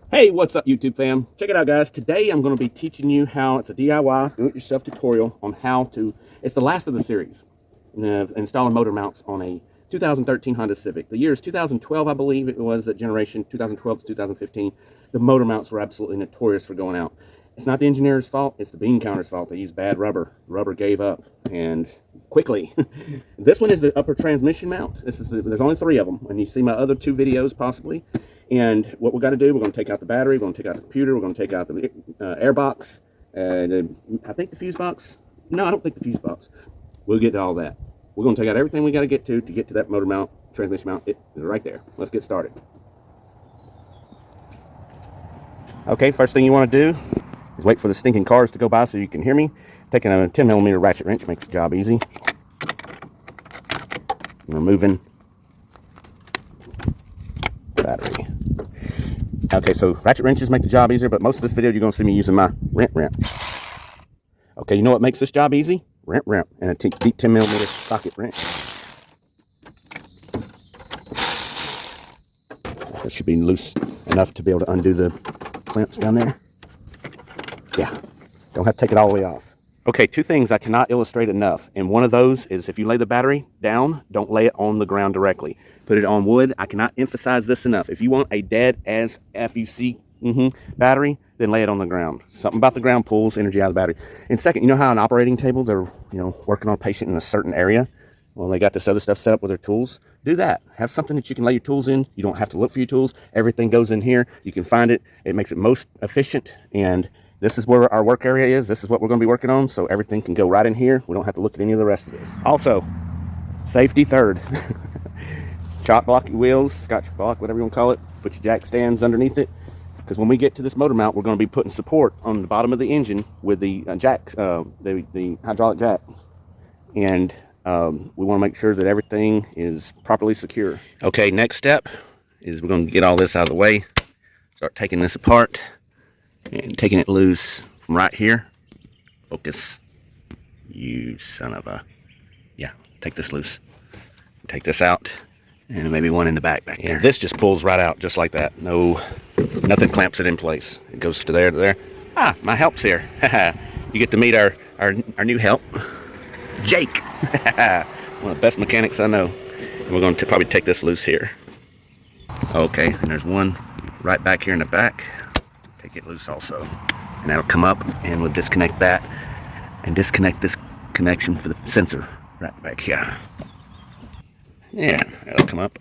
Hey, what's up, YouTube fam? Check it out, guys. Today I'm going to be teaching you how it's a DIY, do-it-yourself tutorial on how to, it's the last of the series, installing motor mounts on a 2013 Honda Civic. The year is 2012, I believe it was, that generation, 2012 to 2015. The motor mounts were absolutely notorious for going out. It's not the engineer's fault, it's the bean counter's fault. They used bad rubber. The rubber gave up, and quickly. This one is the upper transmission mount. There's only 3 of them, and you see my other 2 videos possibly. And what we're going to do, we're going to take out the battery, we're going to take out the computer, we're going to take out the air box, I think the fuse box. No, I don't think the fuse box. We'll get to all that. We're going to take out everything we got to get to that motor mount, transmission mount. It is right there. Let's get started. Okay, first thing you want to do is wait for the stinking cars to go by so you can hear me. Taking a 10mm ratchet wrench makes the job easy. Removing battery. Okay, so ratchet wrenches make the job easier, but most of this video you're going to see me using my wrench. Okay, you know what makes this job easy? Wrench and a deep 10mm socket wrench. That should be loose enough to be able to undo the clamps down there. Yeah, don't have to take it all the way off. Okay, 2 things I cannot illustrate enough, and one of those is if you lay the battery down, don't lay it on the ground directly. Put it on wood. I cannot emphasize this enough. If you want a dead as FUC battery, then lay it on the ground. Something about the ground pulls energy out of the battery. And second, you know how an operating table, they're working on a patient in a certain area? Well, they got this other stuff set up with their tools. Do that. Have something that you can lay your tools in. You don't have to look for your tools. Everything goes in here. You can find it. It makes it most efficient, and this is where our work area is. This is what we're going to be working on, so everything can go right in here. We don't have to look at any of the rest of this. Also, safety third. Chalk block your wheels, scotch block, whatever you want to call it. Put your jack stands underneath it, because when we get to this motor mount, we're going to be putting support on the bottom of the engine with the jack, the hydraulic jack. And we want to make sure that everything is properly secure. Okay, next step is we're going to get all this out of the way. Start taking this apart and taking it loose from right here. Focus. You son of a... Yeah, take this loose. Take this out. And maybe one in the back there. This just pulls right out, just like that. Nothing clamps it in place. It goes to there, to there. Ah, my help's here. You get to meet our new help, Jake. One of the best mechanics I know. And we're going to probably take this loose here. Okay, and there's one right back here in the back. Take it loose also, and that'll come up, and we'll disconnect that and disconnect this connection for the sensor right back here. Yeah, that'll come up.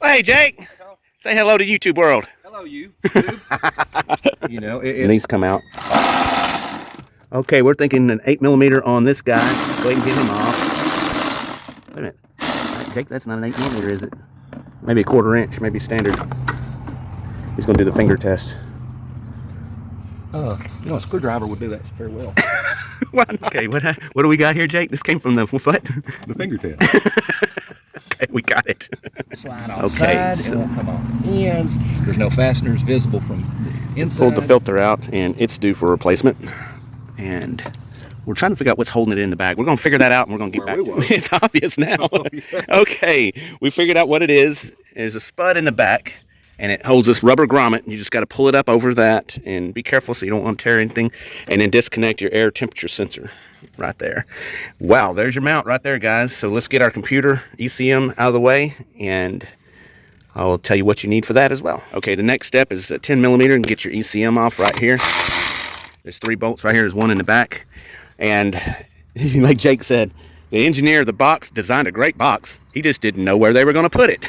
Well, hey, Jake, say hello to YouTube world. Hello, YouTube. And these come out. Okay, we're thinking an 8mm on this guy. Go ahead and get him off. Wait a minute, Jake, that's not an 8mm, is it? Maybe a 1/4 inch, maybe standard. He's gonna do the finger test. A screwdriver would do that very well. Okay, what do we got here, Jake? This came from the what? The finger test. Okay, we got it. Slide outside, it won't come off the ends. There's no fasteners visible from the inside. Pulled the filter out, and it's due for replacement. And we're trying to figure out what's holding it in the back. We're going to figure that out, and we're going to get back to it. It's obvious now. Oh, yeah. Okay, we figured out what it is. There's a spud in the back, and it holds this rubber grommet. You just got to pull it up over that, and be careful so you don't want to tear anything, and then disconnect your air temperature sensor right there. Wow, there's your mount right there, guys. So let's get our computer ECM out of the way, and I'll tell you what you need for that as well. Okay, the next step is a 10mm and get your ECM off right here. There's 3 bolts right here. There's 1 in the back. And like Jake said, the engineer of the box designed a great box. He just didn't know where they were going to put it.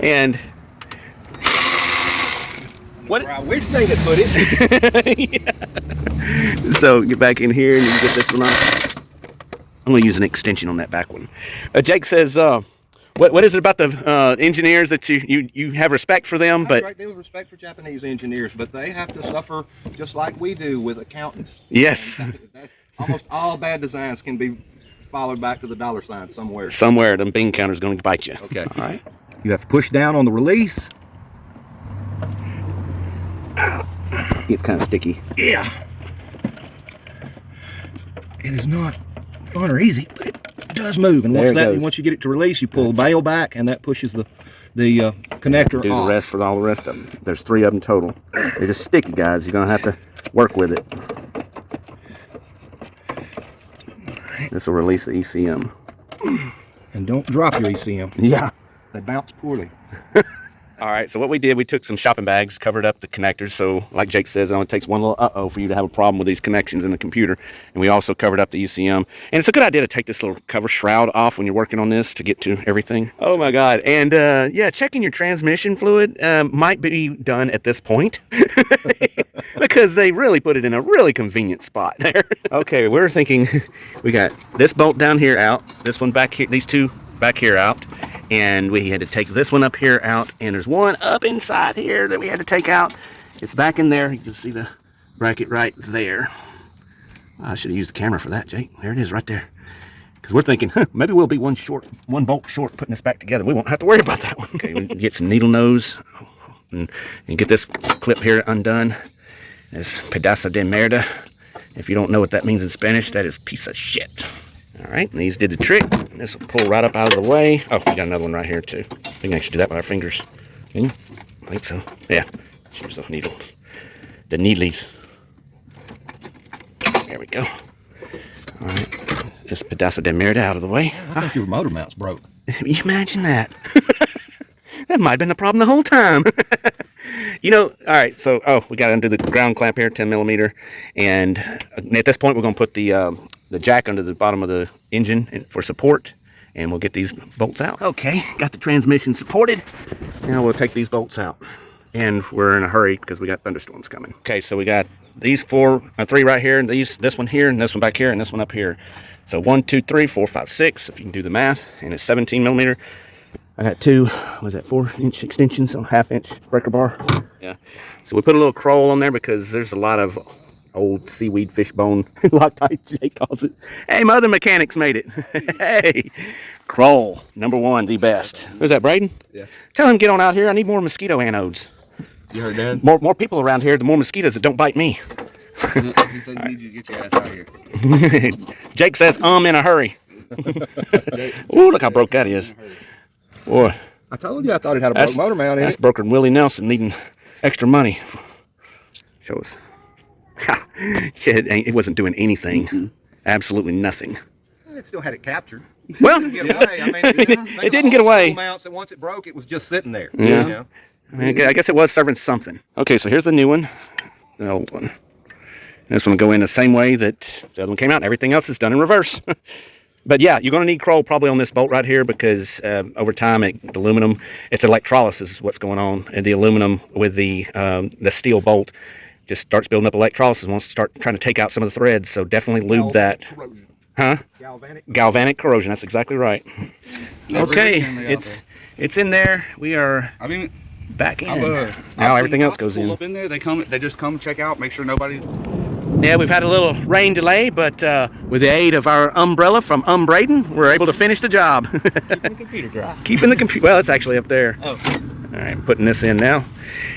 And where I wish they had put it. Yeah. So get back in here and you can get this one off. I'm going to use an extension on that back one. Jake says, what is it about the engineers that you have respect for them? I have a great deal of respect for Japanese engineers, but they have to suffer just like we do with accountants. Yes. Almost all bad designs can be followed back to the $ somewhere. Somewhere, them bean counter's going to bite you. Okay. All right. You have to push down on the release. It's kind of sticky. Yeah. It is not fun or easy, but does move, and There it goes. once you get it to release, you pull the bail back, and that pushes the connector Do off. the rest for all the rest of them. There's 3 of them total. They're just sticky, guys. You're gonna have to work with it. This will release the ECM. And don't drop your ECM. Yeah. They bounce poorly. All right, so what we did, we took some shopping bags, covered up the connectors. So like Jake says, it only takes one little uh-oh for you to have a problem with these connections in the computer. And we also covered up the ECM. And it's a good idea to take this little cover shroud off when you're working on this to get to everything. Oh my God. And yeah, checking your transmission fluid might be done at this point because they really put it in a really convenient spot there. Okay, we're thinking we got this bolt down here out, this one back here, these 2 back here out, and we had to take this one up here out, and there's one up inside here that we had to take out. It's back in there. You can see the bracket right there. I should have used the camera for that, Jake. There it is right there. Because we're thinking, maybe we'll be one bolt short putting this back together. We won't have to worry about that one. Okay, we get some needle nose and get this clip here undone. This pedazo de merda. If you don't know what that means in Spanish, that is piece of shit. All right, and these did the trick. This will pull right up out of the way. Oh, we got another one right here too. We can actually do that with our fingers. Can you? I think so. Yeah. Here's the needles. The needlies. There we go. All right. This pedazo de merda out of the way. I think your motor mount's broke. Imagine that. That might have been the problem the whole time. You know, all right, so, we got to undo the ground clamp here, 10 millimeter. And at this point, we're going to put the jack under the bottom of the engine for support. And we'll get these bolts out. Okay, got the transmission supported. Now we'll take these bolts out. And we're in a hurry because we got thunderstorms coming. Okay, so we got these 3 right here, and this one here, and this one back here, and this one up here. So 1, 2, 3, 4, 5, 6, if you can do the math. And it's 17 millimeter. I got 2, what is that, 4-inch extensions on 1/2-inch breaker bar. Yeah. So we put a little croll on there because there's a lot of old seaweed fishbone Loctite, Jake calls it. Hey, my other mechanics made it. Hey, croll, #1, the best. Who's that, Braden? Yeah. Tell him to get on out here. I need more mosquito anodes. You heard that? More people around here, the more mosquitoes that don't bite me. He said you need you to get your ass out of here. Jake says, in a hurry. Ooh, look how broke that is. Boy, I told you I thought it had a broke motor mount in that's it. broker Willie Nelson needing extra money. Show us. It wasn't doing anything. Absolutely nothing. It still had it captured. Well, it didn't get away. Mounts, and once it broke, it was just sitting there. Yeah. You know? I mean, I guess it was serving something. Okay, so here's the new one, the old one. This one will go in the same way that the other one came out. Everything else is done in reverse. But yeah, you're going to need croll probably on this bolt right here because over time, the aluminum, it's electrolysis is what's going on. And the aluminum with the steel bolt just starts building up electrolysis and wants to start trying to take out some of the threads. So definitely lube that. Corrosion. Huh? Galvanic corrosion. That's exactly right. Okay, it's in there. We are back in. Now everything else goes in. Up in there. They just come check out, make sure nobody. Yeah, we've had a little rain delay, but with the aid of our umbrella from Braden, we're able to finish the job. Keeping the computer dry. Keeping the computer. Well, it's actually up there. Oh. All right, putting this in now.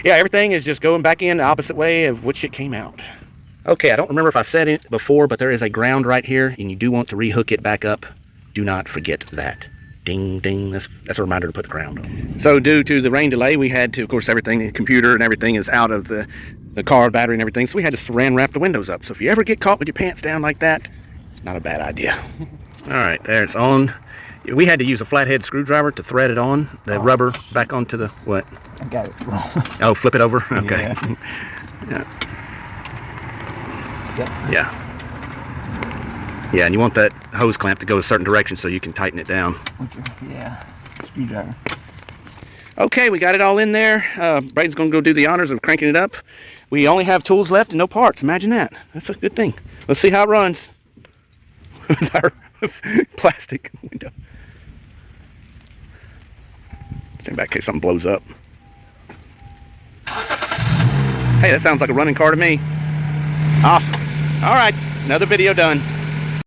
Yeah, everything is just going back in the opposite way of which it came out. Okay, I don't remember if I said it before, but there is a ground right here, and you do want to rehook it back up. Do not forget that. Ding, ding. That's a reminder to put the ground on. So due to the rain delay, we had to, of course, everything, the computer and everything is out of the car, battery and everything, so we had to saran wrap the windows up. So if you ever get caught with your pants down like that, it's not a bad idea. All right, there it's on. We had to use a flathead screwdriver to thread it on, the rubber back onto the, what? I got it wrong. Oh, flip it over? Okay. Yeah. Yeah. Yeah, and you want that hose clamp to go a certain direction so you can tighten it down. Yeah, screwdriver. Okay, we got it all in there. Braden's going to go do the honors of cranking it up. We only have tools left and no parts. Imagine that. That's a good thing. Let's see how it runs with our plastic window. Stand back in case something blows up. Hey, that sounds like a running car to me. Awesome. All right, another video done.